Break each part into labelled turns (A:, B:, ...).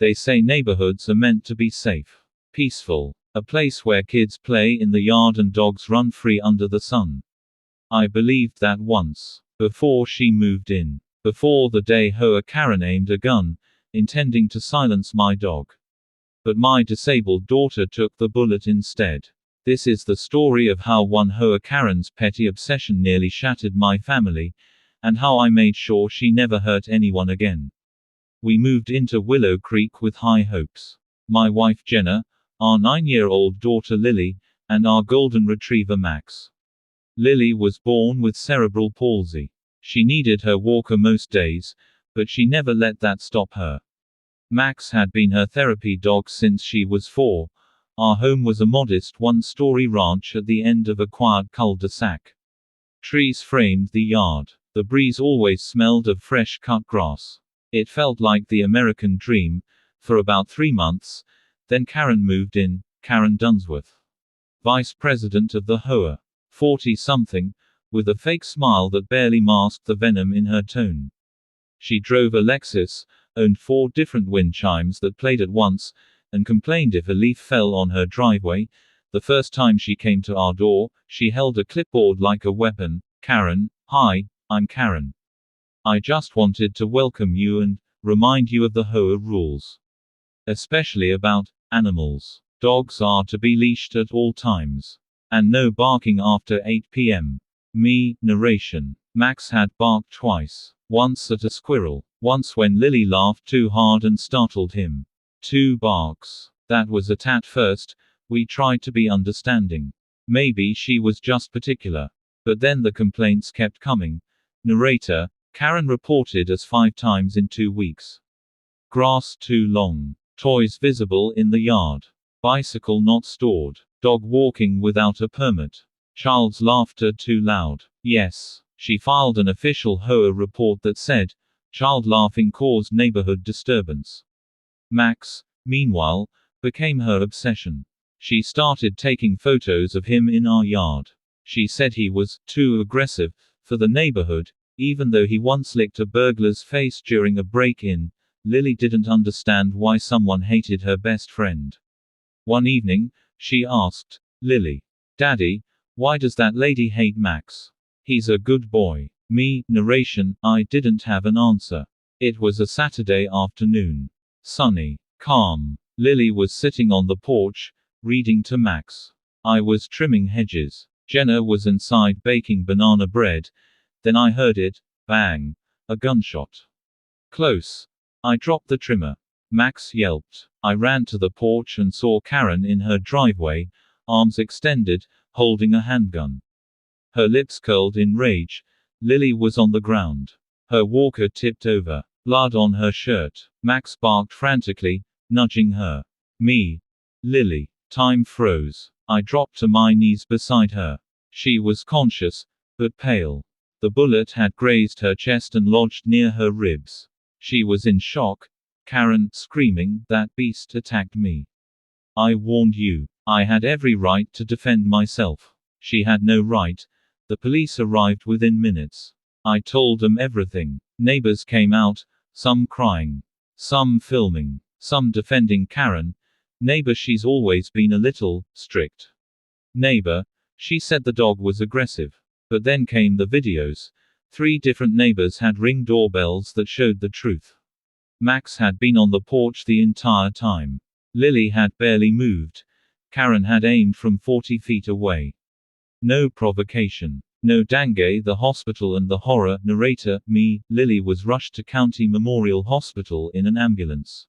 A: They say neighborhoods are meant to be safe, peaceful, a place where kids play in the yard and dogs run free under the sun. I believed that once. Before she moved in. Before the day HOA Karen aimed a gun, intending to silence my dog. But my disabled daughter took the bullet instead. This is the story of how one HOA Karen's petty obsession nearly shattered my family, and how I made sure she never hurt anyone again. We moved into Willow Creek with high hopes. My wife Jenna, our 9-year-old daughter Lily, and our golden retriever Max. Lily was born with cerebral palsy. She needed her walker most days, but she never let that stop her. Max had been her therapy dog since she was 4. Our home was a modest one-story ranch at the end of a quiet cul-de-sac. Trees framed the yard. The breeze always smelled of fresh cut grass. It felt like the American dream, for about 3 months. Then Karen moved in, Karen Dunsworth. Vice president of the HOA. 40-something, with a fake smile that barely masked the venom in her tone. She drove a Lexus, owned 4 different wind chimes that played at once, and complained if a leaf fell on her driveway. The first time she came to our door, she held a clipboard like a weapon. Karen, hi, I'm Karen. I just wanted to welcome you and remind you of the HOA rules. Especially about animals. Dogs are to be leashed at all times. And no barking after 8 p.m. Me, narration. Max had barked twice. Once at a squirrel. Once when Lily laughed too hard and startled him. 2 barks. That was at first. We tried to be understanding. Maybe she was just particular. But then the complaints kept coming. Narrator, Karen reported as 5 times in 2 weeks. Grass too long. Toys visible in the yard. Bicycle not stored. Dog walking without a permit. Child's laughter too loud. Yes. She filed an official HOA report that said, child laughing caused neighborhood disturbance. Max, meanwhile, became her obsession. She started taking photos of him in our yard. She said he was too aggressive for the neighborhood, even though he once licked a burglar's face during a break-in. Lily didn't understand why someone hated her best friend. One evening, she asked, Lily, Daddy, why does that lady hate Max? He's a good boy. Me, narration, I didn't have an answer. It was a Saturday afternoon. Sunny. Calm. Lily was sitting on the porch, reading to Max. I was trimming hedges. Jenna was inside baking banana bread. Then I heard it, bang. A gunshot. Close. I dropped the trimmer. Max yelped. I ran to the porch and saw Karen in her driveway, arms extended, holding a handgun. Her lips curled in rage. Lily was on the ground. Her walker tipped over. Blood on her shirt. Max barked frantically, nudging her. Me. Lily. Time froze. I dropped to my knees beside her. She was conscious, but pale. The bullet had grazed her chest and lodged near her ribs. She was in shock. Karen, screaming, that beast attacked me. I warned you. I had every right to defend myself. She had no right. The police arrived within minutes. I told them everything. Neighbors came out, some crying, some filming, some defending Karen. Neighbor, she's always been a little strict. Neighbor, she said the dog was aggressive. But then came the videos. 3 different neighbors had Ring doorbells that showed the truth. Max had been on the porch the entire time. Lily had barely moved. Karen had aimed from 40 feet away. No provocation. No dengue. The hospital and the horror. Narrator, me, Lily was rushed to County Memorial Hospital in an ambulance.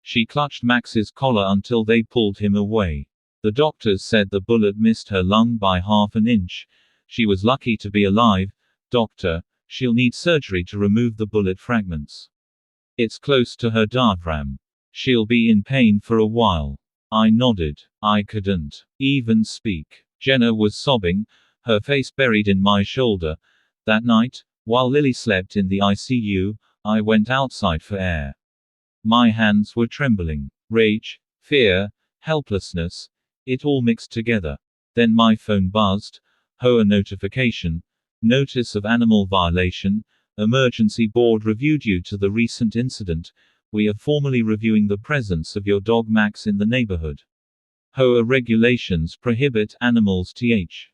A: She clutched Max's collar until they pulled him away. The doctors said the bullet missed her lung by half an inch. She was lucky to be alive. Doctor, she'll need surgery to remove the bullet fragments. It's close to her diaphragm. She'll be in pain for a while. I nodded. I couldn't even speak. Jenna was sobbing, her face buried in my shoulder. That night, while Lily slept in the ICU, I went outside for air. My hands were trembling. Rage, fear, helplessness, it all mixed together. Then my phone buzzed. HOA notification. Notice of animal violation. Emergency board review due to the recent incident. We are formally reviewing the presence of your dog Max in the neighborhood. HOA regulations prohibit animals th.